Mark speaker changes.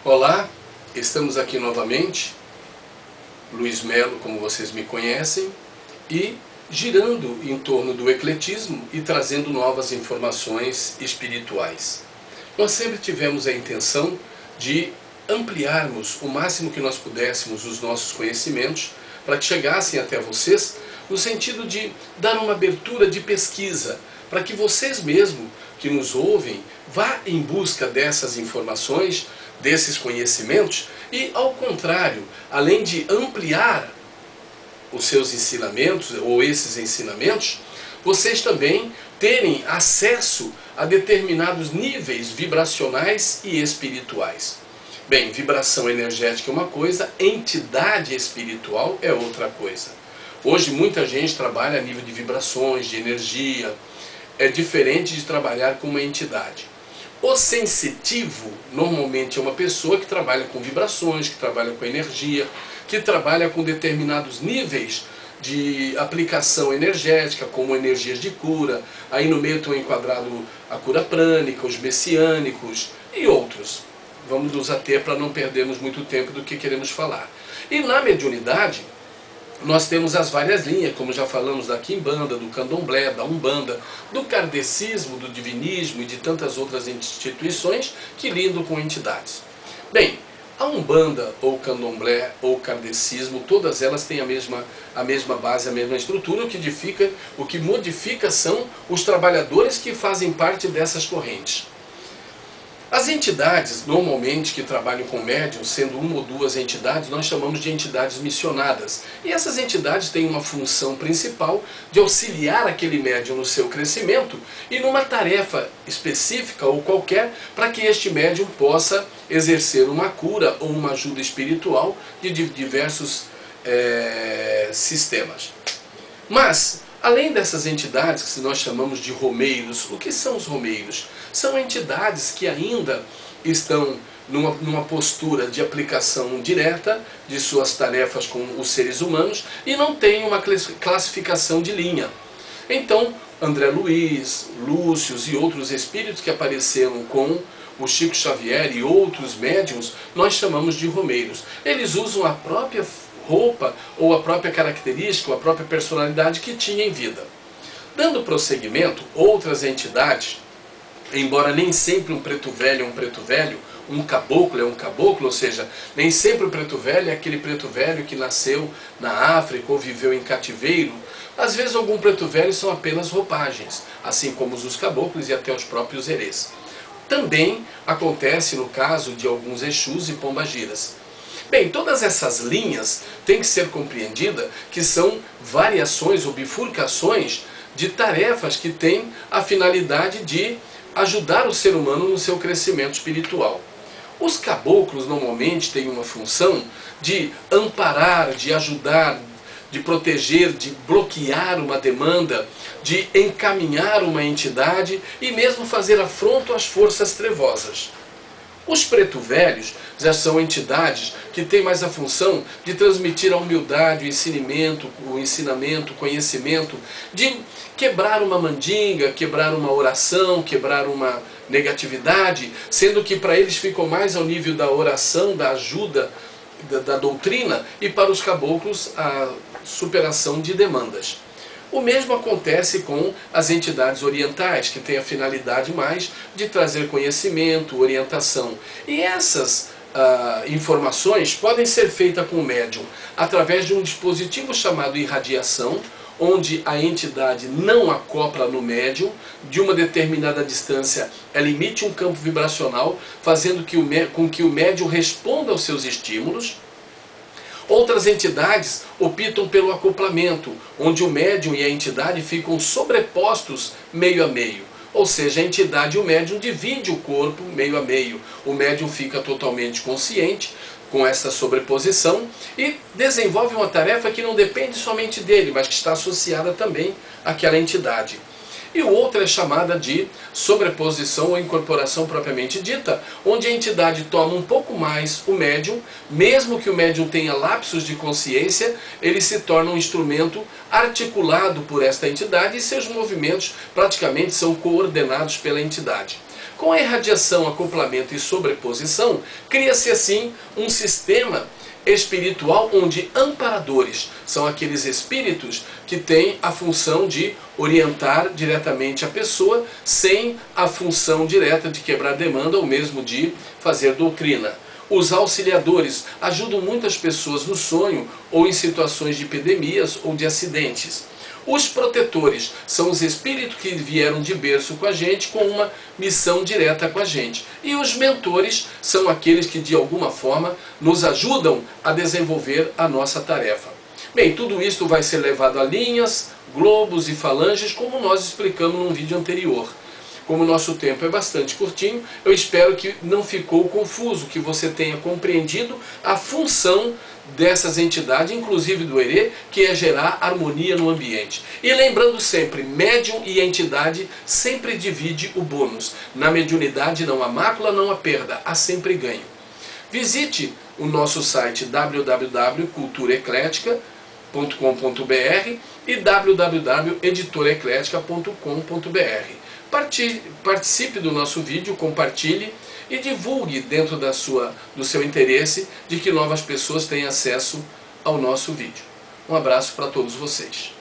Speaker 1: Olá, estamos aqui novamente, Luiz Melo, como vocês me conhecem, e girando em torno do ecletismo e trazendo novas informações espirituais. Nós sempre tivemos a intenção de ampliarmos o máximo que nós pudéssemos os nossos conhecimentos para que chegassem até vocês no sentido de dar uma abertura de pesquisa, para que vocês mesmos que nos ouvem vá em busca dessas informações, desses conhecimentos e, ao contrário, além de ampliar os seus ensinamentos ou esses ensinamentos, vocês também terem acesso a determinados níveis vibracionais e espirituais. Bem, vibração energética é uma coisa, entidade espiritual é outra coisa. Hoje muita gente trabalha a nível de vibrações, de energia. É diferente de trabalhar com uma entidade. O sensitivo normalmente é uma pessoa que trabalha com vibrações, que trabalha com energia, que trabalha com determinados níveis de aplicação energética, como energias de cura. Aí no meio estão enquadrados a cura prânica, os messiânicos e outros. Vamos nos ater para não perdermos muito tempo do que queremos falar. E na mediunidade, nós temos as várias linhas, como já falamos da Quimbanda, do Candomblé, da Umbanda, do Kardecismo, do Divinismo e de tantas outras instituições que lidam com entidades. Bem, a Umbanda, ou Candomblé, ou Kardecismo, todas elas têm a mesma base, a mesma estrutura. O que modifica são os trabalhadores que fazem parte dessas correntes. As entidades, normalmente, que trabalham com médium, sendo uma ou duas entidades, nós chamamos de entidades missionadas. E essas entidades têm uma função principal de auxiliar aquele médium no seu crescimento e numa tarefa específica ou qualquer para que este médium possa exercer uma cura ou uma ajuda espiritual de diversos sistemas. Mas, além dessas entidades que nós chamamos de romeiros, o que são os romeiros? São entidades que ainda estão numa postura de aplicação direta de suas tarefas com os seres humanos e não têm uma classificação de linha. Então, André Luiz, Lúcius e outros espíritos que apareceram com o Chico Xavier e outros médiuns, nós chamamos de romeiros. Eles usam a própria roupa ou a própria característica ou a própria personalidade que tinha em vida. Dando prosseguimento, outras entidades, embora nem sempre um preto velho é um preto velho, um caboclo é um caboclo, ou seja, nem sempre o preto velho é aquele preto velho que nasceu na África ou viveu em cativeiro. Às vezes algum preto velho são apenas roupagens, assim como os caboclos e até os próprios herês. Também acontece no caso de alguns Exus e pombagiras. Bem, todas essas linhas têm que ser compreendidas que são variações ou bifurcações de tarefas que têm a finalidade de ajudar o ser humano no seu crescimento espiritual. Os caboclos normalmente têm uma função de amparar, de ajudar, de proteger, de bloquear uma demanda, de encaminhar uma entidade e mesmo fazer afronto às forças trevosas. Os preto velhos já são entidades que têm mais a função de transmitir a humildade, o ensinamento, o conhecimento, de quebrar uma mandinga, quebrar uma oração, quebrar uma negatividade, sendo que para eles ficam mais ao nível da oração, da ajuda, da doutrina, e para os caboclos a superação de demandas. O mesmo acontece com as entidades orientais, que têm a finalidade mais de trazer conhecimento, orientação. E essas informações podem ser feitas com o médium através de um dispositivo chamado irradiação, onde a entidade não acopla no médium, de uma determinada distância ela emite um campo vibracional, fazendo com que o médium responda aos seus estímulos. Outras entidades optam pelo acoplamento, onde o médium e a entidade ficam sobrepostos meio a meio. Ou seja, a entidade e o médium dividem o corpo meio a meio. O médium fica totalmente consciente com essa sobreposição e desenvolve uma tarefa que não depende somente dele, mas que está associada também àquela entidade. E o outro é chamada de sobreposição ou incorporação propriamente dita, onde a entidade toma um pouco mais o médium, mesmo que o médium tenha lapsos de consciência, ele se torna um instrumento articulado por esta entidade e seus movimentos praticamente são coordenados pela entidade. Com a irradiação, acoplamento e sobreposição, cria-se assim um sistema espiritual onde amparadores são aqueles espíritos que têm a função de orientar diretamente a pessoa sem a função direta de quebrar demanda ou mesmo de fazer doutrina. Os auxiliadores ajudam muitas pessoas no sonho ou em situações de epidemias ou de acidentes. Os protetores são os espíritos que vieram de berço com a gente com uma missão direta com a gente. E os mentores são aqueles que de alguma forma nos ajudam a desenvolver a nossa tarefa. Bem, tudo isso vai ser levado a linhas, globos e falanges, como nós explicamos num vídeo anterior. Como o nosso tempo é bastante curtinho, eu espero que não ficou confuso, que você tenha compreendido a função dessas entidades, inclusive do Herê, que é gerar harmonia no ambiente. E lembrando sempre, médium e entidade sempre divide o bônus. Na mediunidade não há mácula, não há perda, há sempre ganho. Visite o nosso site www.culturaeclética.com.br e www.editoraeclética.com.br. Participe do nosso vídeo, compartilhe e divulgue dentro do seu interesse de que novas pessoas tenham acesso ao nosso vídeo. Um abraço para todos vocês.